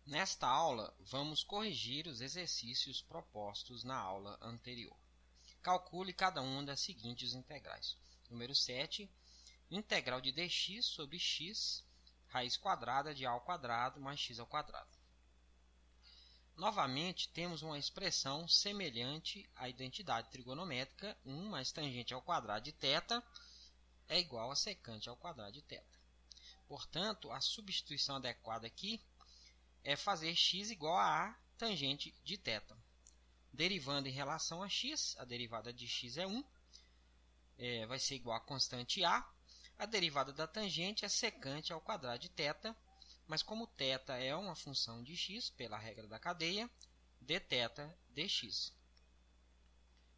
Nesta aula, vamos corrigir os exercícios propostos na aula anterior. Calcule cada uma das seguintes integrais. Número 7, integral de dx sobre x, raiz quadrada de a ao quadrado mais x ao quadrado. Novamente, temos uma expressão semelhante à identidade trigonométrica. 1 mais tangente ao quadrado de θ é igual a secante ao quadrado de θ. Portanto, a substituição adequada aqui é fazer x igual a tangente de θ. Derivando em relação a x, a derivada de x é 1, vai ser igual a constante a. A derivada da tangente é secante ao quadrado de θ, mas como θ é uma função de x, pela regra da cadeia, dθ dx.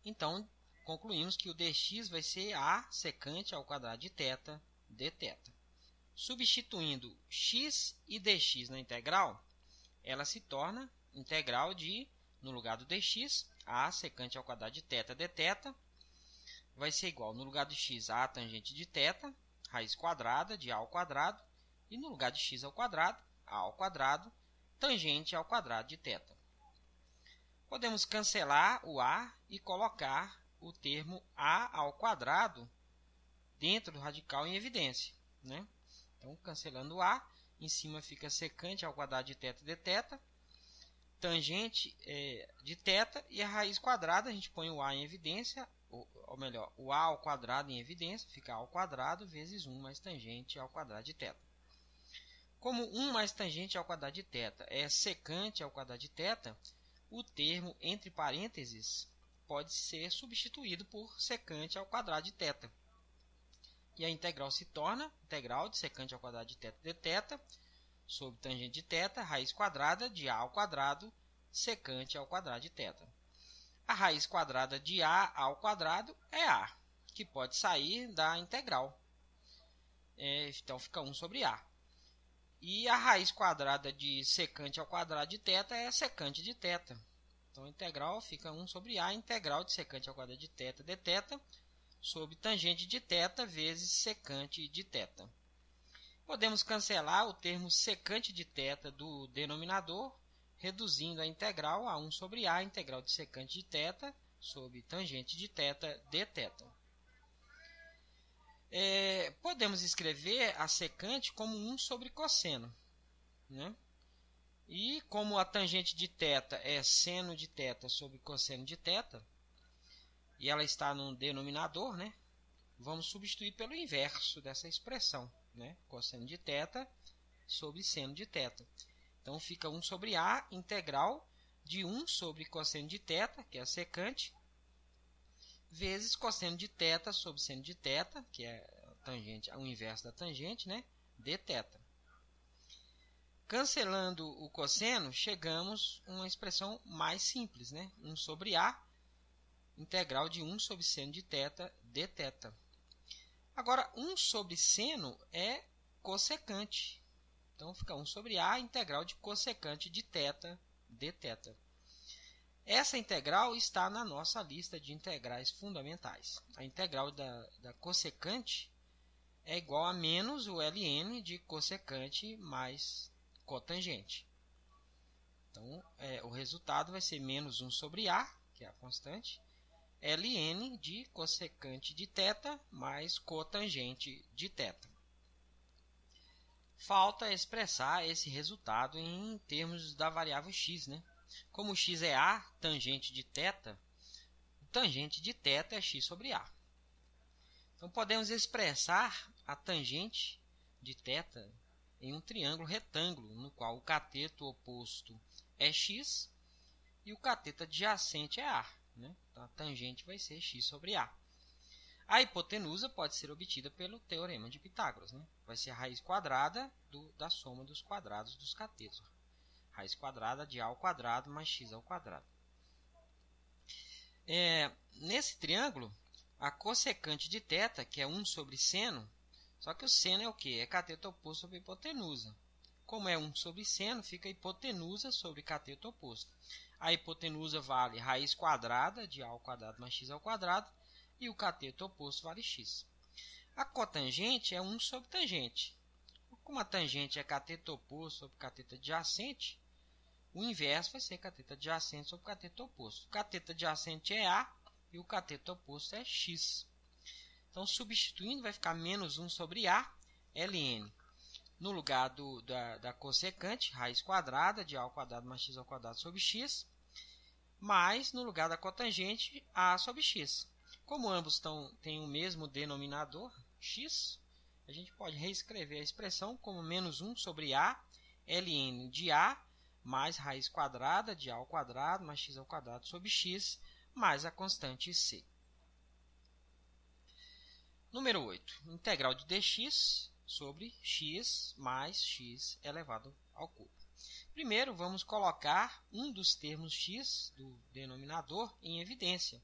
Então, concluímos que o dx vai ser a secante ao quadrado de θ dθ. Substituindo x e dx na integral, ela se torna integral de, no lugar do dx, a secante ao quadrado de θ dθ, vai ser igual, no lugar de x, a tangente de θ, raiz quadrada de a ao quadrado, e no lugar de x ao quadrado, a ao quadrado, tangente ao quadrado de θ. Podemos cancelar o a e colocar o termo a ao quadrado dentro do radical em evidência, né? Então, cancelando o a, em cima fica secante ao quadrado de θ dθ, tangente de θ, e a raiz quadrada, a gente põe o a em evidência, ou melhor, o a ao quadrado em evidência, fica a ao quadrado vezes 1 mais tangente ao quadrado de θ. Como 1 mais tangente ao quadrado de θ é secante ao quadrado de θ, o termo entre parênteses pode ser substituído por secante ao quadrado de θ. E a integral se torna integral de secante ao quadrado de θ dθ sobre tangente de θ, raiz quadrada de a ao quadrado, secante ao quadrado de θ. A raiz quadrada de a ao quadrado é a, que pode sair da integral. Então fica 1 sobre a. E a raiz quadrada de secante ao quadrado de θ é secante de θ. Então a integral fica 1 sobre a, integral de secante ao quadrado de θ dθ, sobre tangente de θ vezes secante de θ. Podemos cancelar o termo secante de θ do denominador, reduzindo a integral a 1 sobre a, integral de secante de θ sobre tangente de θ dθ. Podemos escrever a secante como 1 sobre cosseno, né? E como a tangente de θ é seno de θ sobre cosseno de θ, e ela está no denominador, né? Vamos substituir pelo inverso dessa expressão, né? Cosseno de θ sobre seno de θ. Então fica 1 sobre a, integral de 1 sobre cosseno de θ, que é a secante, vezes cosseno de θ sobre seno de θ, que é a tangente, o inverso da tangente, né? dθ. Cancelando o cosseno, chegamos a uma expressão mais simples, né? 1 sobre a, integral de 1 sobre seno de θ dθ. Agora, 1 sobre seno é cossecante. Então, fica 1 sobre a, integral de cossecante de θ dθ. Essa integral está na nossa lista de integrais fundamentais. A integral da cossecante é igual a menos o ln de cossecante mais cotangente. Então, o resultado vai ser menos 1 sobre a, que é a constante, ln de cossecante de θ mais cotangente de θ. Falta expressar esse resultado em termos da variável x, né? Como x é a tangente de θ, o tangente de θ é x sobre a. Então, podemos expressar a tangente de θ em um triângulo retângulo, no qual o cateto oposto é x e o cateto adjacente é a, né? Então, a tangente vai ser x sobre a. A hipotenusa pode ser obtida pelo teorema de Pitágoras, né? Vai ser a raiz quadrada da soma dos quadrados dos catetos. Raiz quadrada de a ao quadrado mais x ao quadrado. Nesse triângulo, a cossecante de θ, que é 1 sobre seno, só que o seno é o quê? É cateto oposto sobre hipotenusa. Como é 1 sobre seno, fica hipotenusa sobre cateto oposto. A hipotenusa vale raiz quadrada de a ao quadrado mais x ao quadrado, e o cateto oposto vale x. A cotangente é 1 sobre tangente. Como a tangente é cateto oposto sobre cateto adjacente, O inverso vai ser cateto adjacente sobre cateto oposto. O cateto adjacente é A e o cateto oposto é X. Então, substituindo, vai ficar menos 1 sobre A, ln. No lugar da cossecante, raiz quadrada de A ao quadrado mais X ao quadrado sobre X, mais, no lugar da cotangente, A sobre X. Como ambos têm o mesmo denominador, X, a gente pode reescrever a expressão como menos 1 sobre A, ln de A, mais raiz quadrada de A ao quadrado mais X ao quadrado sobre X, mais a constante C. Número 8. Integral de dx sobre x mais x elevado ao cubo. Primeiro, vamos colocar um dos termos x do denominador em evidência.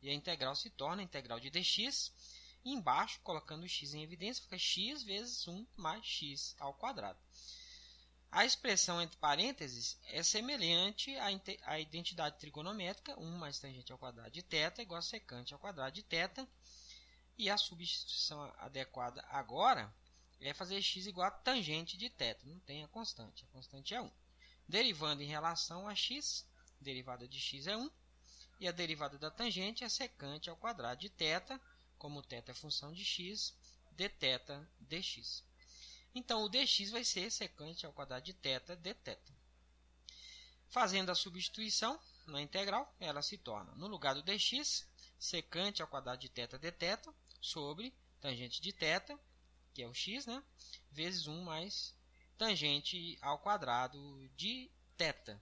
E a integral se torna a integral de dx. E embaixo, colocando o x em evidência, fica x vezes 1 mais x ao quadrado. A expressão entre parênteses é semelhante à identidade trigonométrica, 1 mais tangente ao quadrado de θ igual a secante ao quadrado de θ. E a substituição adequada agora é fazer x igual a tangente de θ. Não tem a constante é 1. Derivando em relação a x, a derivada de x é 1. E a derivada da tangente é secante ao quadrado de θ, como θ é função de x, dθ dx. Então, o dx vai ser secante ao quadrado de θ dθ. Fazendo a substituição na integral, ela se torna, no lugar do dx, secante ao quadrado de θ dθ, sobre tangente de θ, que é o x, né? Vezes 1 mais tangente ao quadrado de θ.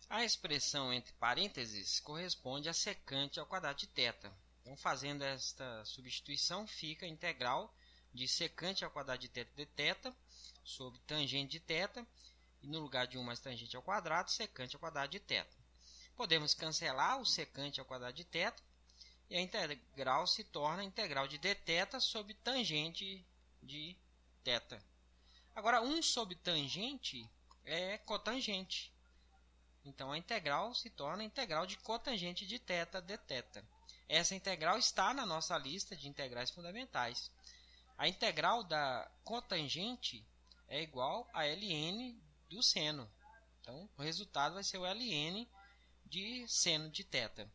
A expressão entre parênteses corresponde a secante ao quadrado de θ. Então, fazendo esta substituição, fica a integral de secante ao quadrado de θ dθ sobre tangente de θ, e no lugar de 1 mais tangente ao quadrado, secante ao quadrado de θ. Podemos cancelar o secante ao quadrado de θ, e a integral se torna a integral de dθ sobre tangente de θ. Agora, 1 sobre tangente é cotangente. Então, a integral se torna a integral de cotangente de θ dθ. Essa integral está na nossa lista de integrais fundamentais. A integral da cotangente é igual a ln do seno. Então, o resultado vai ser o ln de seno de θ.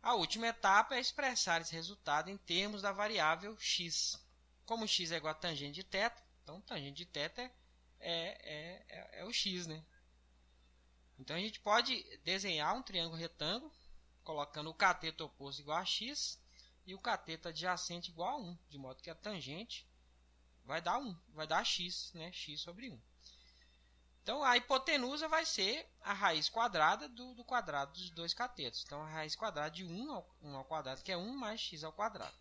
A última etapa é expressar esse resultado em termos da variável x. Como x é igual a tangente de θ, então tangente de θ é o x, né? Então a gente pode desenhar um triângulo retângulo, colocando o cateto oposto igual a x e o cateto adjacente igual a 1, de modo que a tangente vai dar 1, vai dar x, né? X sobre 1. Então, a hipotenusa vai ser a raiz quadrada do quadrado dos dois catetos. Então, a raiz quadrada de 1 ao quadrado, que é 1 mais x ao quadrado.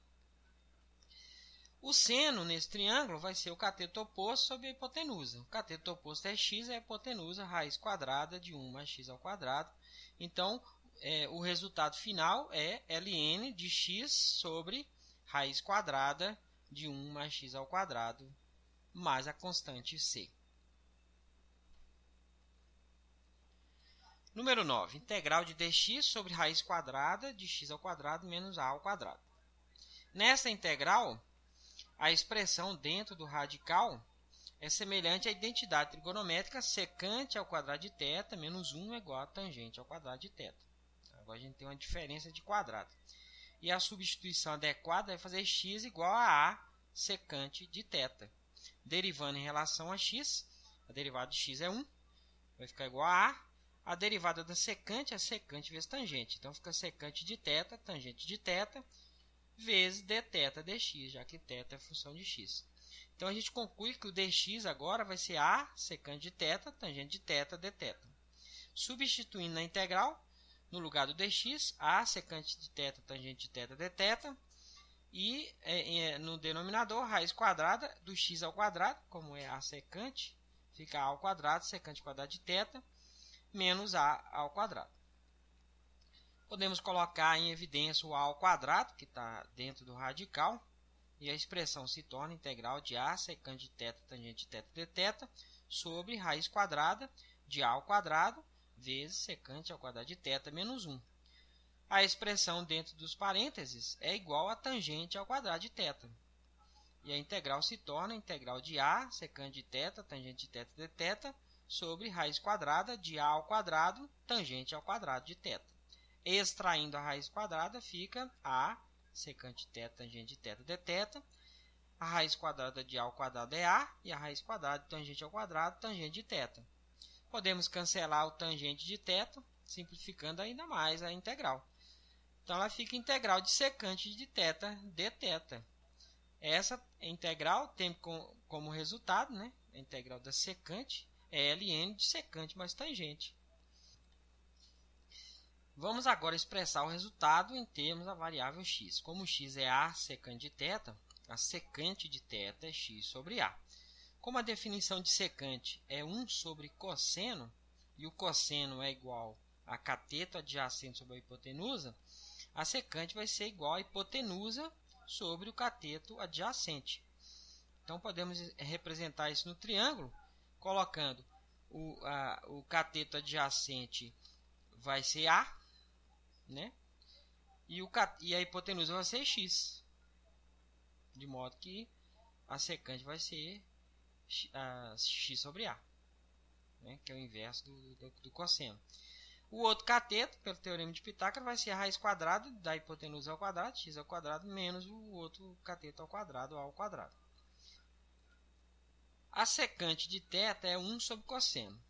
O seno nesse triângulo vai ser o cateto oposto sobre a hipotenusa. O cateto oposto é x, a hipotenusa, raiz quadrada de 1 mais x ao quadrado. Então, o resultado final é ln de x sobre raiz quadrada de 1 mais x ao quadrado, mais a constante c. Número 9. Integral de dx sobre raiz quadrada de x ao quadrado menos a ao quadrado. Nessa integral, a expressão dentro do radical é semelhante à identidade trigonométrica secante ao quadrado de θ menos 1 é igual a tangente ao quadrado de θ. Agora a gente tem uma diferença de quadrado. E a substituição adequada é fazer x igual a secante de θ. Derivando em relação a x, a derivada de x é 1, vai ficar igual a A. A derivada da secante é secante vezes tangente. Então, fica secante de θ, tangente de θ, vezes dθ dx, já que θ é função de x. Então, a gente conclui que o dx agora vai ser A secante de θ, tangente de θ, dθ. Substituindo na integral, no lugar do dx, A secante de θ, tangente de θ, dθ. E no denominador, raiz quadrada do x ao quadrado, como é A secante, fica A ao quadrado, secante quadrado de θ, menos A ao quadrado. Podemos colocar em evidência o A ao quadrado, que está dentro do radical, e a expressão se torna integral de A secante de θ, tangente de θ, dθ, sobre raiz quadrada de A ao quadrado, vezes secante ao quadrado de θ menos 1. A expressão dentro dos parênteses é igual a tangente ao quadrado de θ. E a integral se torna integral de A secante de θ, tangente de θ, dθ, sobre raiz quadrada de a ao quadrado tangente ao quadrado de θ. Extraindo a raiz quadrada fica a secante de θ tangente de θ dθ. A raiz quadrada de a ao quadrado é a e a raiz quadrada de tangente ao quadrado tangente de θ. Podemos cancelar o tangente de θ, simplificando ainda mais a integral. Então ela fica integral de secante de θ dθ. Essa integral tem como resultado, né, a integral da secante é ln de secante mais tangente. Vamos agora expressar o resultado em termos da variável x. Como x é a secante de θ, a secante de θ é x sobre a. Como a definição de secante é 1 sobre cosseno, e o cosseno é igual a cateto adjacente sobre a hipotenusa, a secante vai ser igual à hipotenusa sobre o cateto adjacente. Então, podemos representar isso no triângulo, colocando o cateto adjacente vai ser A, né? E a hipotenusa vai ser X. De modo que a secante vai ser X sobre A, né? Que é o inverso do cosseno. O outro cateto, pelo teorema de Pitágoras, vai ser a raiz quadrada da hipotenusa ao quadrado, x ao quadrado, menos o outro cateto ao quadrado, a ao quadrado. A secante de θ é 1 sobre cosseno,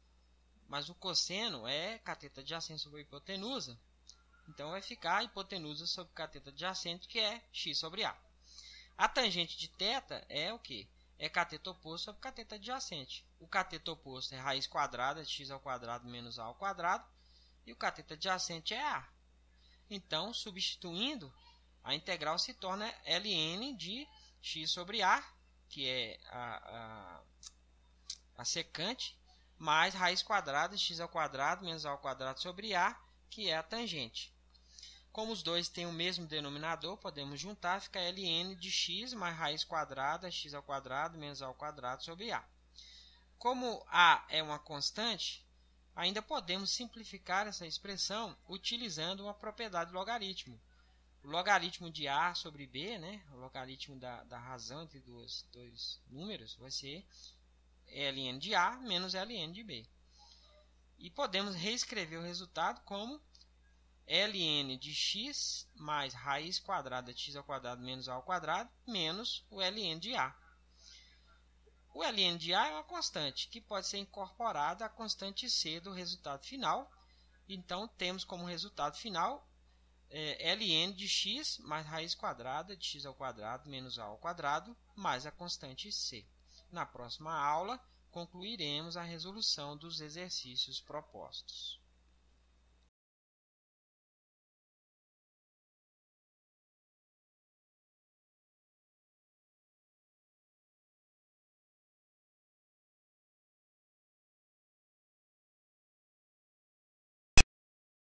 mas o cosseno é cateto adjacente sobre a hipotenusa, então vai ficar a hipotenusa sobre cateto adjacente, que é x sobre a. A tangente de θ é o quê? É cateto oposto sobre cateto adjacente. O cateto oposto é raiz quadrada de x ao quadrado menos a ao quadrado, e o cateto adjacente é a. Então, substituindo, a integral se torna ln de x sobre a, que é a secante, mais raiz quadrada de x ao quadrado menos a ao quadrado sobre a, que é a tangente. Como os dois têm o mesmo denominador, podemos juntar, fica ln de x mais raiz quadrada x ao quadrado menos a ao quadrado sobre a. Como a é uma constante, ainda podemos simplificar essa expressão utilizando uma propriedade do logaritmo. O logaritmo de a sobre b, né, o logaritmo da razão entre dois números, vai ser ln de a menos ln de b. E podemos reescrever o resultado como ln de x mais raiz quadrada de x ao quadrado menos a ao quadrado menos o ln de a. O ln de a é uma constante que pode ser incorporada à constante c do resultado final. Então, temos como resultado final ln de x mais raiz quadrada de x ao quadrado menos a ao quadrado mais a constante c. Na próxima aula, concluiremos a resolução dos exercícios propostos.